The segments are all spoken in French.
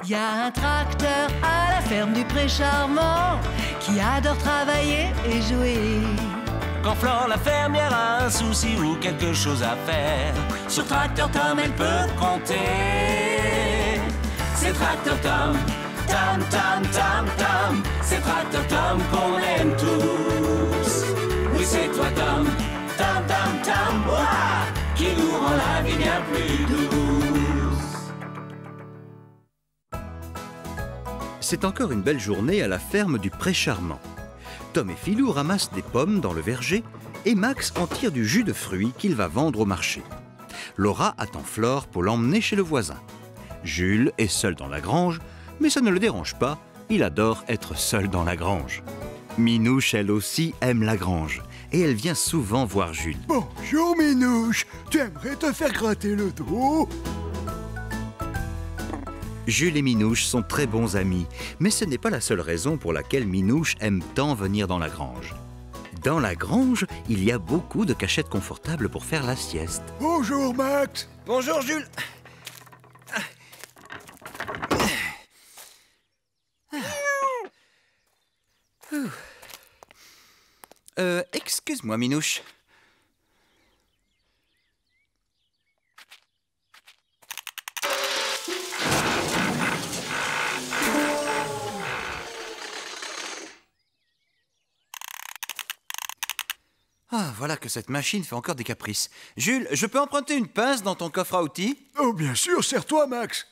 Y a un tracteur à la ferme du Pré Charmant qui adore travailler et jouer. Quand Flore la fermière a un souci ou quelque chose à faire, sur Tracteur Tom elle peut compter. C'est Tracteur Tom, Tom, Tom, Tom, Tom. C'est Tracteur Tom qu'on aime tous. Oui, c'est toi Tom, Tom, Tom, Tom, ouah, qui nous rend la vie bien plus douce. C'est encore une belle journée à la ferme du Pré Charmant. Tom et Philou ramassent des pommes dans le verger et Max en tire du jus de fruits qu'il va vendre au marché. Laura attend Flore pour l'emmener chez le voisin. Jules est seul dans la grange, mais ça ne le dérange pas, il adore être seul dans la grange. Minouche, elle aussi, aime la grange et elle vient souvent voir Jules. Bonjour Minouche, tu aimerais te faire gratter le dos? Jules et Minouche sont très bons amis, mais ce n'est pas la seule raison pour laquelle Minouche aime tant venir dans la grange. Dans la grange, il y a beaucoup de cachettes confortables pour faire la sieste. Bonjour Max. Bonjour Jules. Excuse-moi Minouche. Ah, voilà que cette machine fait encore des caprices. Jules, je peux emprunter une pince dans ton coffre à outils? Oh bien sûr, serre-toi Max.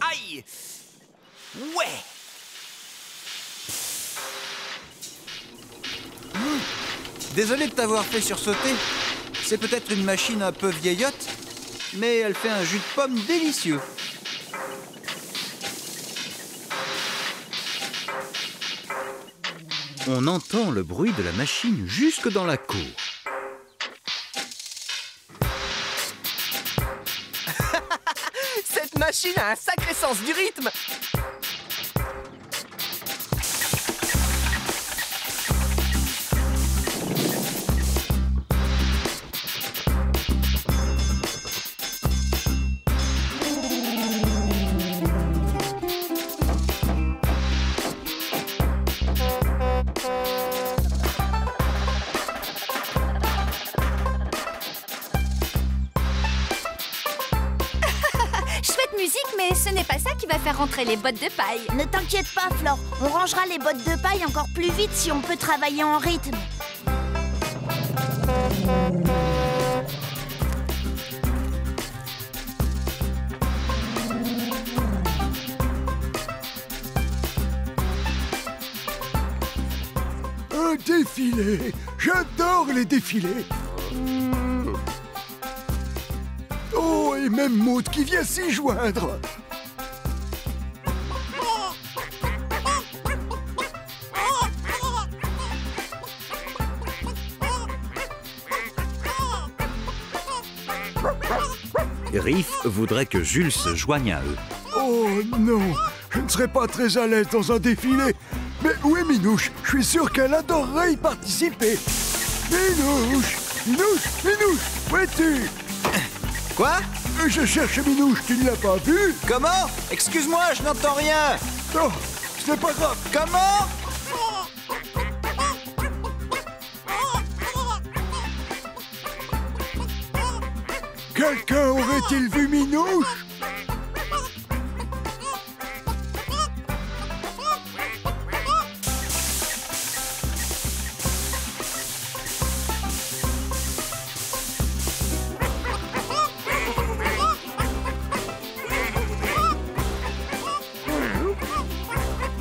Aïe! Ouais! Désolé de t'avoir fait sursauter. C'est peut-être une machine un peu vieillotte, mais elle fait un jus de pomme délicieux. On entend le bruit de la machine jusque dans la cour. Cette machine a un sacré sens du rythme. Mais ce n'est pas ça qui va faire rentrer les bottes de paille. Ne t'inquiète pas, Flore. On rangera les bottes de paille encore plus vite si on peut travailler en rythme. Un défilé. J'adore les défilés. Oh, et même Maud qui vient s'y joindre. Riff voudrait que Jules se joigne à eux. Oh non, je ne serais pas très à l'aise dans un défilé. Mais où est Minouche? Je suis sûr qu'elle adorerait y participer. Minouche! Minouche! Minouche! Où es-tu? Quoi? Je cherche Minouche, tu ne l'as pas vu? Comment? Excuse-moi, je n'entends rien. Non, ce n'est pas grave. Comment? Quelqu'un aurait-il vu Minouche?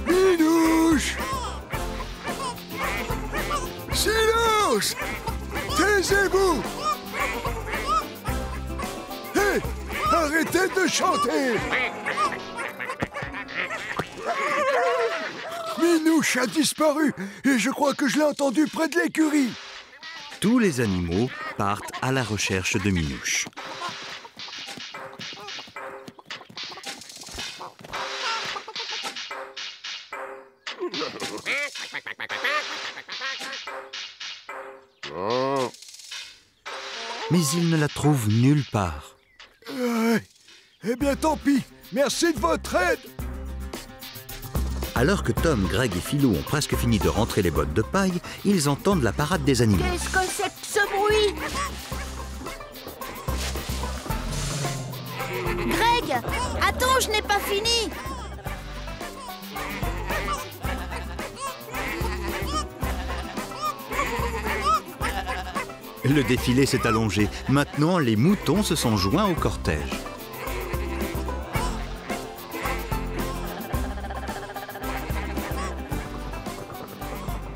Minouche! Silence! Taisez-vous! Hé! Arrêtez de chanter! Minouche a disparu et je crois que je l'ai entendu près de l'écurie. Tous les animaux partent à la recherche de Minouche. Mais ils ne la trouvent nulle part. Eh bien, tant pis. Merci de votre aide. Alors que Tom, Greg et Philou ont presque fini de rentrer les bottes de paille, ils entendent la parade des animaux. Qu'est-ce que c'est que ce bruit? Greg, attends, je n'ai pas fini. Le défilé s'est allongé. Maintenant, les moutons se sont joints au cortège.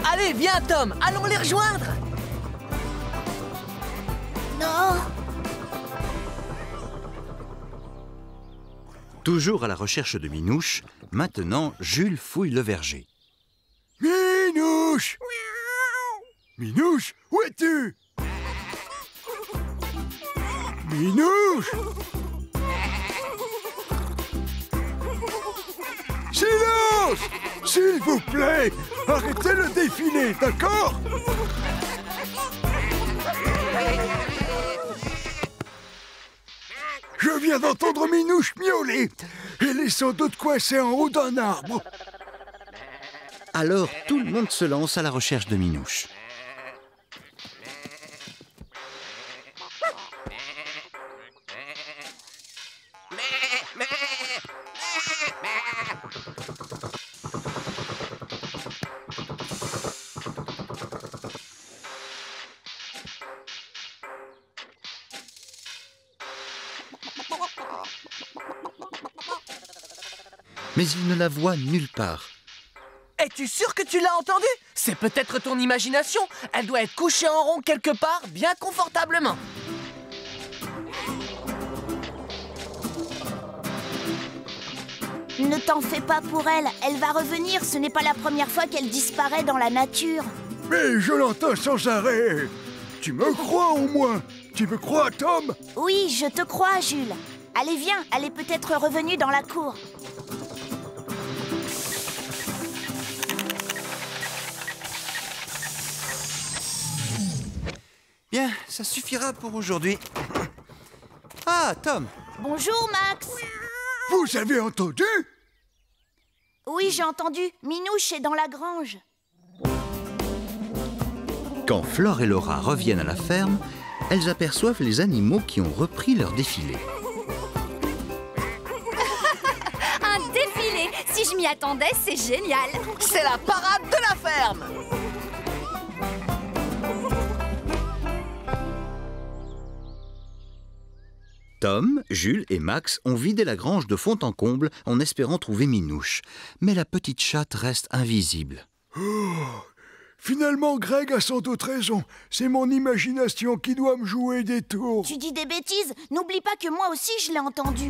Allez, viens Tom, allons les rejoindre. Non. Toujours à la recherche de Minouche, maintenant Jules fouille le verger. Minouche! Minouche, où es-tu? Minouche! Silence! S'il vous plaît, arrêtez le défilé, d'accord? Je viens d'entendre Minouche miauler. Elle est sans doute coincée en haut d'un arbre. Alors tout le monde se lance à la recherche de Minouche. Mais il ne la voit nulle part. Es-tu sûr que tu l'as entendue? C'est peut-être ton imagination. Elle doit être couchée en rond quelque part, bien confortablement. Ne t'en fais pas pour elle. Elle va revenir. Ce n'est pas la première fois qu'elle disparaît dans la nature. Mais je l'entends sans arrêt. Tu me crois au moins? Tu me crois, Tom? Oui, je te crois, Jules. Allez, viens. Elle est peut-être revenue dans la cour. Bien, ça suffira pour aujourd'hui. Ah, Tom! Bonjour, Max. Vous avez entendu? Oui, j'ai entendu. Minouche est dans la grange. Quand Flore et Laura reviennent à la ferme, elles aperçoivent les animaux qui ont repris leur défilé. Un défilé! Si je m'y attendais, c'est génial! C'est la parade de la ferme. Tom, Jules et Max ont vidé la grange de fond en comble en espérant trouver Minouche. Mais la petite chatte reste invisible. Finalement, Greg a sans doute raison. C'est mon imagination qui doit me jouer des tours. Tu dis des bêtises. N'oublie pas que moi aussi, je l'ai entendu.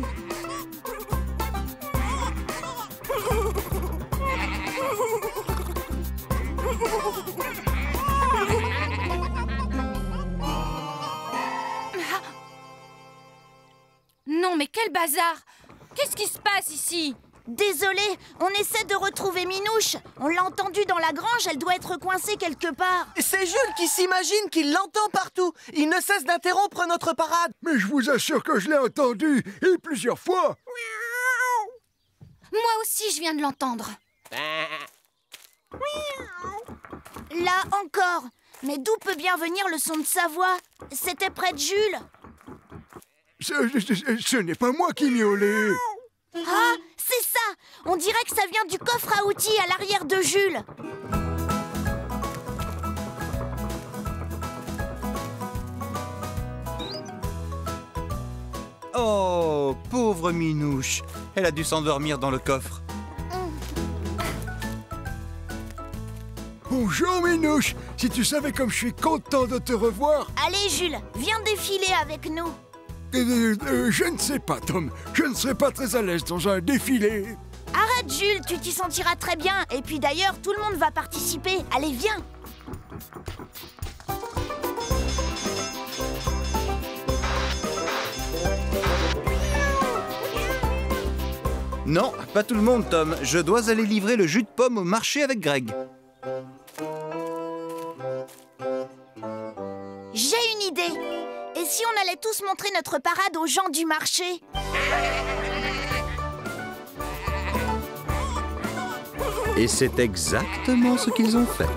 Non, mais quel bazar! Qu'est-ce qui se passe ici? Désolé, on essaie de retrouver Minouche. On l'a entendue dans la grange, elle doit être coincée quelque part. C'est Jules qui s'imagine qu'il l'entend partout. Il ne cesse d'interrompre notre parade. Mais je vous assure que je l'ai entendu, et plusieurs fois. Moi aussi, je viens de l'entendre. Là encore. Mais d'où peut bien venir le son de sa voix? C'était près de Jules. Ce n'est pas moi qui miaulais. Ah, c'est ça! On dirait que ça vient du coffre à outils à l'arrière de Jules. Oh, pauvre Minouche! Elle a dû s'endormir dans le coffre. Bonjour Minouche. Si tu savais comme je suis content de te revoir. Allez Jules, viens défiler avec nous. Je ne sais pas, Tom. Je ne serai pas très à l'aise dans un défilé. Arrête Jules, tu t'y sentiras très bien. Et puis d'ailleurs, tout le monde va participer. Allez, viens. Non, pas tout le monde, Tom. Je dois aller livrer le jus de pomme au marché avec Greg. J'ai une idée. Et si on allait tous montrer notre parade aux gens du marché? Et c'est exactement ce qu'ils ont fait.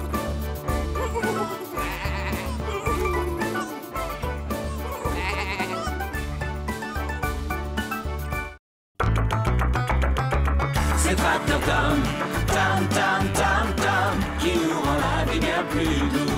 C'est Tracteur Tom, Tam Tam Tam Tam, qui nous rend la vie bien plus douce.